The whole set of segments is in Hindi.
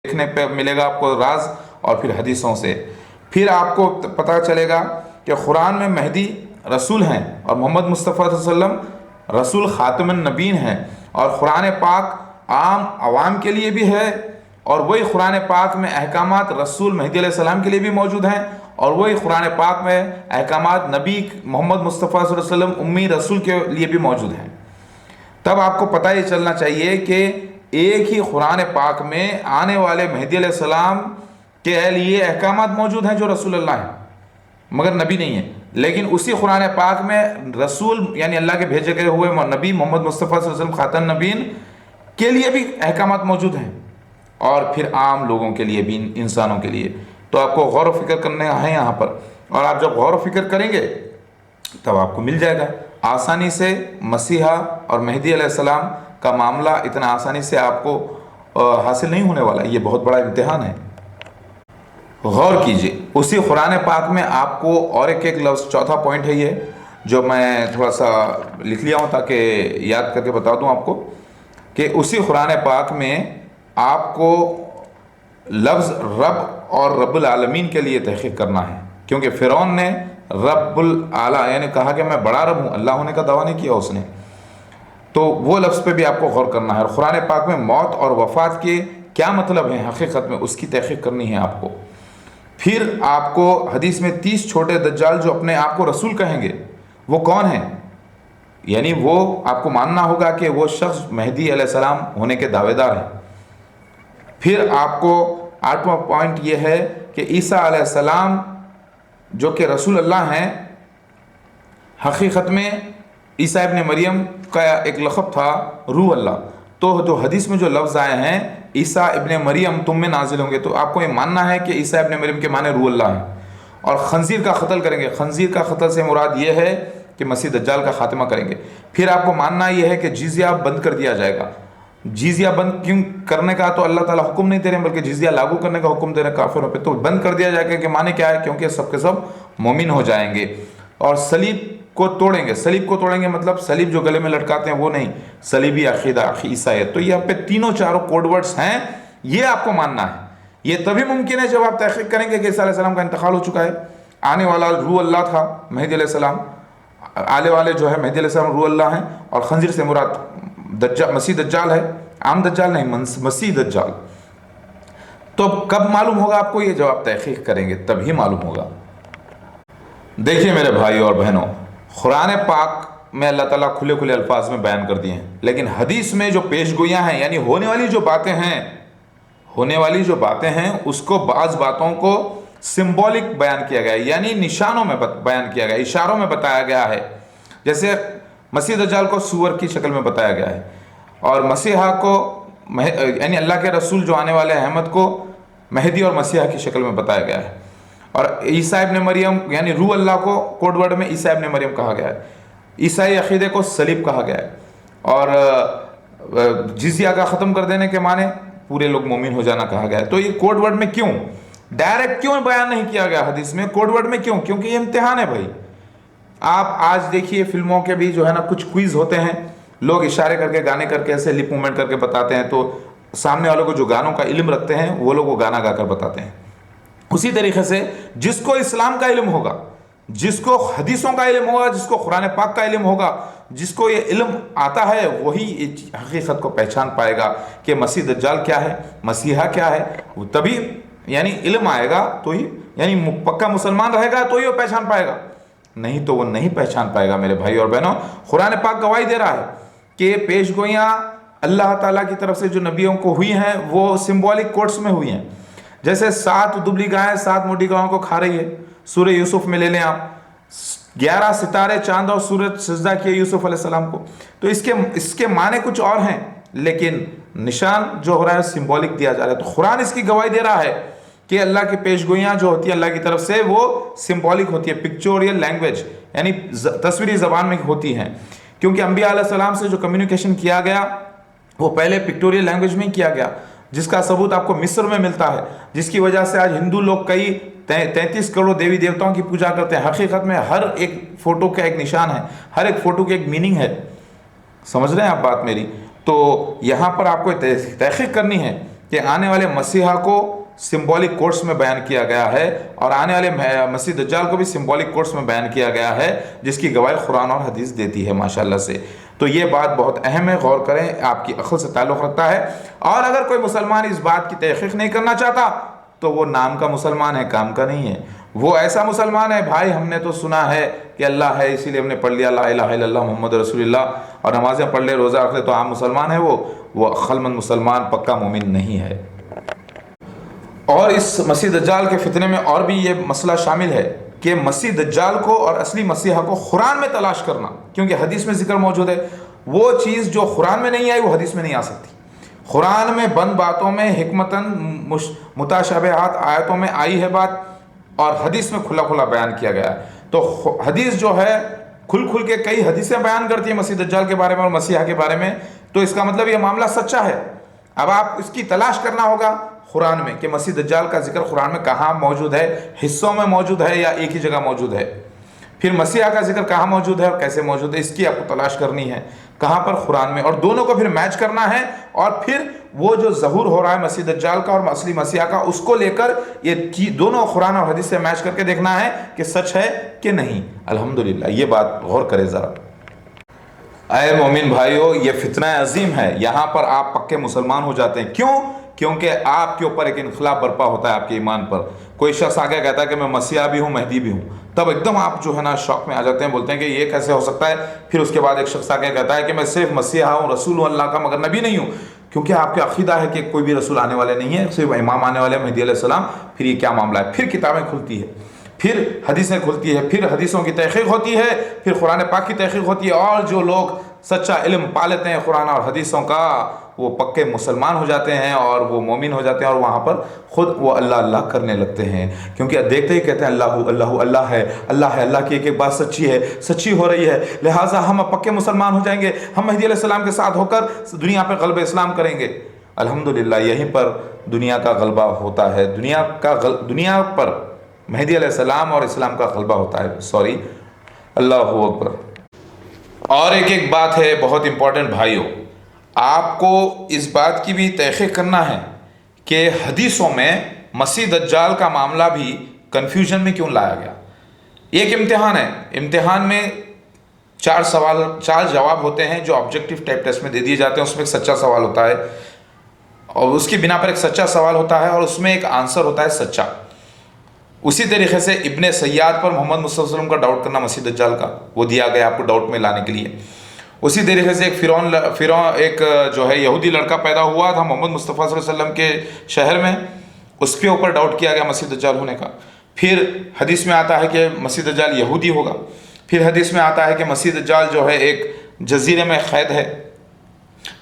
देखने पे मिलेगा आपको राज, और फिर हदीसों से फिर आपको पता चलेगा कि कुरान में मेहदी रसूल हैं और मोहम्मद मुस्तफ़ा सल्लल्लाहु अलैहि वसल्लम रसूल ख़ातमुन नबीन हैं। और कुरान पाक आम आवाम के लिए भी है, और वही कुरान पाक में अहकामात रसूल मेहदी अलैहिस्सलाम के लिए भी मौजूद हैं, और वही कुरान पाक में अहकामात नबी मोहम्मद मुस्तफ़ा सल्लल्लाहु अलैहि वसल्लम उम्मी रसूल के लिए भी मौजूद हैं। तब आपको पता ही चलना चाहिए कि एक ही कुरान पाक में आने वाले मेहदी अलैहिस्सलाम के लिए अहकामात मौजूद हैं जो रसूलुल्लाह हैं, मगर नबी नहीं है। लेकिन उसी कुरान पाक में रसूल यानी अल्लाह के भेजे गए हुए नबी मोहम्मद मुस्तफ़ा सल्लल्लाहु अलैहि वसल्लम खातन नबीन के लिए भी अहकामात मौजूद हैं, और फिर आम लोगों के लिए भी, इंसानों के लिए। तो आपको गौर व फिक्र करने हैं यहाँ पर, और आप जब गौर व फिक्र करेंगे तब आपको मिल जाएगा आसानी से। मसीहा और मेहदी अलैहिस्सलाम का मामला इतना आसानी से आपको हासिल नहीं होने वाला, ये बहुत बड़ा इम्तिहान है। गौर कीजिए, उसी कुरान पाक में आपको और एक लफ्ज़, चौथा पॉइंट है ये, जो मैं थोड़ा सा लिख लिया हूँ ताकि याद करके बता दूँ आपको, कि उसी कुरान पाक में आपको लफ्ज़ रब और रब्बुल आलमीन के लिए तहक़ीक़ करना है, क्योंकि फ़िरौन ने रब्बुल आला यानी कहा कि मैं बड़ा रब हूँ, अल्लाह होने का दावा नहीं किया उसने। तो वो लफ्ज़ पे भी आपको गौर करना है। और कुरान पाक में मौत और वफ़ात के क्या मतलब है हकीकत में, उसकी तहक़ीक़ करनी है आपको। फिर आपको हदीस में 30 छोटे दज्जाल जो अपने आप को रसूल कहेंगे वो कौन है, यानी वो आपको मानना होगा कि वो शख्स मेहदी अलैहिस्सलाम होने के दावेदार हैं। फिर आपको 8वां पॉइंट ये है कि ईसा अलैहिस्सलाम जो कि रसूल अल्लाह हैं, हकीकत में ईसा इब्न मरियम का एक लक़ब था रूह अल्लाह। तो जो हदीस में जो लफ्ज़ आए हैं ईसा इब्न मरियम तुम में नाजिल होंगे, तो आपको ये मानना है कि ईसा इब्न मरियम के माने रूह अल्लाह हैं। और खंजीर का कत्ल करेंगे, खंजीर का कत्ल से मुराद ये है कि मसीह दज्जाल का खात्मा करेंगे। फिर आपको मानना ये है कि जिजिया बंद कर दिया जाएगा। जिजिया बंद क्यों करने का तो अल्लाह ताला हुक्म नहीं दे रहे, बल्कि जिजिया लागू करने का हुक्म दे रहे काफिरों पे, तो बंद कर दिया जाएगा। कि माने क्या है, क्योंकि सब के सब मोमिन हो जाएंगे। और सलीब को तोड़ेंगे, सलीब को तोड़ेंगे मतलब सलीब जो गले में लटकाते हैं वो नहीं, सलीबी अकीदा ईसाईयत। तो ये यहाँ पे तीनों चारों कोडवर्ड्स हैं, ये आपको मानना है। ये तभी मुमकिन है जब आप तहक़ीक़ करेंगे कि ईसा अलैहिस्सलाम का इंतकाल हो चुका है, आने वाला रूह अल्लाह था मेहदी अलैहिस्सलाम, आने वाले जो है मेहदी अलैहिस्सलाम रूह अल्लाह हैं, और खंजीर से मुराद दज्जाल मसीह दज्जाल है, आम दज्जाल नहीं, मसीह दज्जाल। तो कब मालूम होगा आपको ये, जब आप तहक़ीक़ करेंगे तभी मालूम होगा। देखिए मेरे भाई और बहनों, कुरान पाक में अल्लाह ताला खुले खुले अल्फाज में बयान कर दिए हैं, लेकिन हदीस में जो पेशगोइयाँ हैं, यानी होने वाली जो बातें हैं, होने वाली जो बातें हैं उसको, बाज़ बातों को सिंबॉलिक बयान किया गया है, यानी निशानों में बयान किया गया है, इशारों में बताया गया है। जैसे मसीह दज्जाल को सूअर की शक्ल में बताया गया है, और मसीहा को यानी अल्लाह के रसूल जो आने वाले अहमद को मेहदी और मसीहा की शक्ल में बताया गया है। और ईसा इब्न मरियम यानी रूह अल्लाह को कोड वर्ड में ईसा इब्न मरियम कहा गया है। ईसाई अकीदे को सलीब कहा गया है, और जिजिया का ख़त्म कर देने के माने पूरे लोग मोमिन हो जाना कहा गया है। तो ये कोड वर्ड में क्यों, डायरेक्ट क्यों बयान नहीं किया गया हदीस में, कोड वर्ड में क्यों? क्योंकि ये इम्तिहान है भाई। आप आज देखिए फिल्मों के भी जो है ना कुछ क्विज होते हैं, लोग इशारे करके, गाने करके, ऐसे लिप मूवमेंट करके बताते हैं, तो सामने वालों को जो गानों का इल्म रखते हैं वो लोग वो गाना गाकर बताते हैं। उसी तरीके से जिसको इस्लाम का इल्म होगा, जिसको हदीसों का इल्म होगा, जिसको कुरान पाक का इल्म होगा, जिसको ये इल्म आता है, वही हकीकत को पहचान पाएगा कि मसीह दज्जाल क्या है, मसीहा क्या है। तभी यानी इल्म आएगा तो ही, यानी पक्का मुसलमान रहेगा तो ही वो पहचान पाएगा, नहीं तो वो नहीं पहचान पाएगा। मेरे भाई और बहनों, कुरान पाक गवाही दे रहा है कि पेशगोइयाँ अल्लाह ताला की तरफ से जो नबियों को हुई हैं वो सिंबॉलिक कोट्स में हुई हैं। जैसे 7 दुबली गायें 7 मोटी गायों को खा रही है, सूरह यूसुफ में ले लें आप, 11 सितारे, चांद और सूरज सजदा किए यूसुफ अलैहिस्सलाम को। तो इसके माने कुछ और हैं, लेकिन निशान जो हो रहा है सिंबॉलिक दिया जा रहा है। तो कुरान इसकी गवाही दे रहा है कि अल्लाह की पेशगोइयाँ जो होती है अल्लाह की तरफ से वो सिंबॉलिक होती है, पिक्चोरियल लैंग्वेज यानी तस्वीरी ज़बान में होती हैं। क्योंकि अंबिया अलैहिस्सलाम से जो कम्युनिकेशन किया गया वो पहले पिक्टोरियल लैंग्वेज में ही किया गया, जिसका सबूत आपको मिस्र में मिलता है, जिसकी वजह से आज हिंदू लोग कई 33 करोड़ देवी देवताओं की पूजा करते हैं। हकीकत में हर एक फोटो का एक निशान है, हर एक फोटो की एक मीनिंग है। समझ रहे हैं आप बात मेरी? तो यहाँ पर आपको तहकीक करनी है कि आने वाले मसीहा को सिंबॉलिक कोर्स में बयान किया गया है और आने वाले मसीह दज्जाल को भी सिंबॉलिक कोर्स में बयान किया गया है, जिसकी गवाही कुरान और हदीस देती है माशाल्लाह से। तो ये बात बहुत अहम है, गौर करें, आपकी अक्ल से ताल्लुक़ रखता है। और अगर कोई मुसलमान इस बात की तहक़ीक़ नहीं करना चाहता तो वो नाम का मुसलमान है, काम का नहीं है। वो ऐसा मुसलमान है, भाई हमने तो सुना है कि अल्लाह है इसीलिए हमने पढ़ लिया ला इलाहा इल्लल्लाह मोहम्मद रसूलुल्लाह और नमाज़ें पढ़ ले, रोज़ा रख ले, तो आम मुसलमान है वो अक्लमंद मुसलमान, पक्का मोमिन नहीं है। और इस मसीह दज्जाल के फितने में और भी ये मसला शामिल है कि मसीह दज्जाल को और असली मसीहा को कुरान में तलाश करना, क्योंकि हदीस में जिक्र मौजूद है। वो चीज़ जो कुरान में नहीं आई वो हदीस में नहीं आ सकती। कुरान में बंद बातों में हिकमतन मुताशाबिहात आयतों में आई है बात, और हदीस में खुला खुला बयान किया गया है। तो हदीस जो है खुल खुल के कई हदीसें बयान करती है मसीह दज्जाल के बारे में और मसीहा के बारे में, तो इसका मतलब ये मामला सच्चा है। अब आप इसकी तलाश करना होगा कुरान में कि मसीह दज्जाल का जिक्र कुरान में कहाँ मौजूद है, हिस्सों में मौजूद है या एक ही जगह मौजूद है। फिर मसीहा का जिक्र कहाँ मौजूद है और कैसे मौजूद है, इसकी आपको तलाश करनी है कहाँ पर, कुरान में। और दोनों को फिर मैच करना है, और फिर वो जो ज़हूर हो रहा है मसीह दज्जाल का और असली मसीहा का, उसको लेकर ये दोनों कुरान और हदीस से मैच करके देखना है कि सच है कि नहीं। अल्हम्दुलिल्लाह, ये बात गौर करें ज़रा। अय मोमिन भाइयों, ये फितना अजीम है, यहाँ पर आप पक्के मुसलमान हो जाते हैं। क्यों? क्योंकि आपके ऊपर एक इनकलाब बर्पा होता है आपके ईमान पर। कोई शख्स आगे कहता है कि मैं मसीहा भी हूँ, महदी भी हूँ, तब एकदम आप जो है ना शौक में आ जाते हैं, बोलते हैं कि ये कैसे हो सकता है। फिर उसके बाद एक शख्स आगे कहता है कि मैं सिर्फ मसीहा हूँ, रसूल हूँ अल्लाह का, मगर नबी नहीं हूँ, क्योंकि आपका अकीदा है कि कोई भी रसूल आने वाले नहीं है, सिर्फ इमाम आने वाले मेहदी अलैहिस्सलाम। फिर ये क्या मामला है? फिर किताबें खुलती है, फिर हदीसें खुलती है, फिर हदीसों की तहक़ीक़ होती है, फिर कुरान पाक की तहक़ीक़ होती है, और जो लोग सच्चा इल्म पा लेते हैं कुरान और हदीसों का, वो पक्के मुसलमान हो जाते हैं और वो मोमिन हो जाते हैं, और वहाँ पर ख़ुद वो अल्लाह अल्लाह करने लगते हैं, क्योंकि देखते ही कहते हैं अल्लाह अल्लाह अल्लाह है, अल्लाह है, अल्लाह की एक एक बात सच्ची है, सच्ची हो रही है, लिहाजा हम पक्के मुसलमान हो जाएंगे, हम मेहदी अलैहिस्सलाम के साथ होकर दुनिया पर ग़ल्बे इस्लाम करेंगे। अल्हम्दुलिल्लाह, यहीं पर दुनिया का ग़ल्बा होता है, दुनिया पर मेहदी अलैहिस्सलाम और इस्लाम का ग़ल्बा होता है। सॉरी, अल्लाहु अकबर। और एक बात है बहुत इंपॉर्टेंट भाइयों, आपको इस बात की भी तहक़ीक़ करना है कि हदीसों में मसीह दज्जाल का मामला भी कन्फ्यूजन में क्यों लाया गया। एक इम्तिहान है, इम्तिहान में 4 जवाब होते हैं जो ऑब्जेक्टिव टाइप टेस्ट में दे दिए जाते हैं। उसमें एक सच्चा सवाल होता है और उसकी बिना पर एक सच्चा सवाल होता है और उसमें एक आंसर होता है सच्चा। उसी तरीके से इब्ने सय्याद पर मोहम्मद मुस्तफ़ा सल्लल्लाहु अलैहि वसल्लम का डाउट करना मसीह दज्जाल का, वो दिया गया आपको डाउट में लाने के लिए। उसी तरीके से एक फ़िरौन एक जो है यहूदी लड़का पैदा हुआ था मोहम्मद मुस्तफ़ा सल्लल्लाहु अलैहि वसल्लम के शहर में, उसके ऊपर डाउट किया गया मसीह दज्जाल होने का। फिर हदीस में आता है कि मसीह दज्जाल यहूदी होगा। फिर हदीस में आता है कि मसीह दज्जाल जो है एक जजीरे में क़ैद है।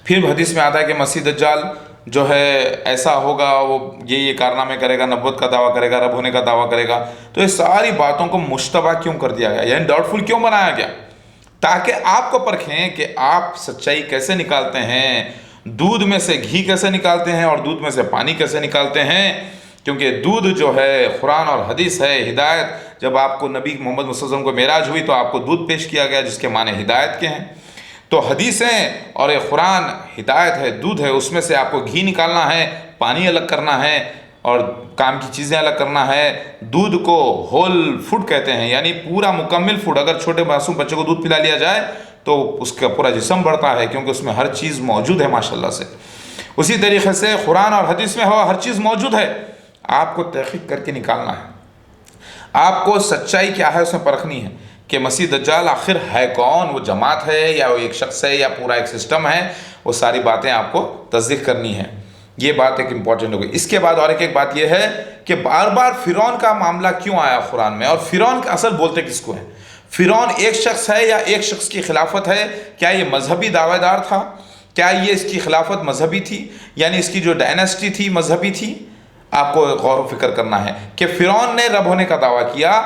फिर हदीस में आता है कि मसीह दज्जाल जो है ऐसा होगा, वो ये कारनामे करेगा, नबूवत का दावा करेगा, रब होने का दावा करेगा। तो ये सारी बातों को मुश्तबा क्यों कर दिया गया, यानी डाउटफुल क्यों बनाया गया? ताकि आपको परखें कि आप सच्चाई कैसे निकालते हैं, दूध में से घी कैसे निकालते हैं और दूध में से पानी कैसे निकालते हैं। क्योंकि दूध जो है कुरान और हदीस है, हिदायत। जब आपको नबी मोहम्मद मुस्तफ़ा सल्लल्लाहु अलैहि वसल्लम को मेराज हुई तो आपको दूध पेश किया गया जिसके माने हिदायत के हैं। तो हदीसें और ये कुरान हिदायत है, दूध है, उसमें से आपको घी निकालना है, पानी अलग करना है और काम की चीज़ें अलग करना है। दूध को होल फूड कहते हैं, यानी पूरा मुकम्मल फूड। अगर छोटे मासूम बच्चे को दूध पिला लिया जाए तो उसका पूरा जिस्म बढ़ता है, क्योंकि उसमें हर चीज़ मौजूद है माशाल्लाह से। उसी तरीके से कुरान और हदीस में हर चीज़ मौजूद है, आपको तहक़ीक़ करके निकालना है। आपको सच्चाई क्या है उसमें परखनी है कि मसीह दज्जाल आखिर है कौन, वो जमात है या वो एक शख्स है या पूरा एक सिस्टम है। वो सारी बातें आपको तस्दीक करनी है। ये बात एक इम्पॉर्टेंट हो गई। इसके बाद और एक बात यह है कि बार बार फ़िरौन का मामला क्यों आया कुरान में, और फ़िरौन का असल बोलते किसको है? फ़िरौन एक शख्स है या एक शख्स की खिलाफत है? क्या ये मजहबी दावेदार था? क्या ये इसकी खिलाफत मजहबी थी, यानी इसकी जो डायनेस्टी थी मजहबी थी? आपको गौर फिक्र करना है कि फ़िरौन ने रब होने का दावा किया,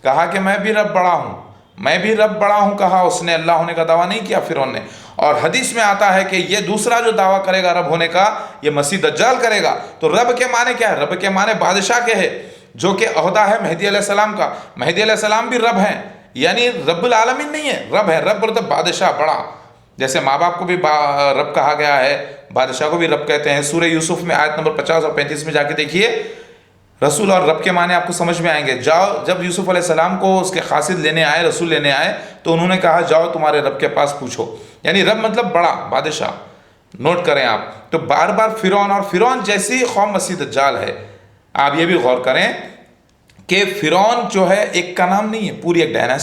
कहा कि मैं भी रब बड़ा हूँ, मैं भी रब बड़ा हूँ कहा, उसने अल्लाह होने का दावा नहीं किया फ़िरौन ने। और हदीस में आता है कि ये दूसरा जो दावा करेगा रब होने का, ये मसीह दज्जाल करेगा। तो रब के माने क्या है? रब के माने बादशाह के है, जो कि अहदा है मेहदी अलैहिस्सलाम का। मेहदी अलैहिस्सलाम भी रब हैं, यानी रब्बुल आलमीन नहीं है, रब है। रब मतलब बादशाह, बड़ा। जैसे माँ बाप को भी रब कहा गया है, बादशाह को भी रब कहते हैं। सूरह यूसुफ में आयत नंबर 50 और 35 में जाके देखिए, रसूल और रब के माने आपको समझ में आएंगे। जाओ, जब यूसुफ अलैहिस्सलाम को उसके खासिद लेने आए, रसूल लेने आए, तो उन्होंने कहा जाओ तुम्हारे रब के पास पूछो। यानी रब मतलब बड़ा बादशाह, नोट करें आप। तो बार बार फिरौन, और फिरौन जैसी कौम मसीह दज्जाल है। आप ये भी गौर करें कि फिरौन जो है एक का नाम नहीं है, पूरी एक डायनासिटी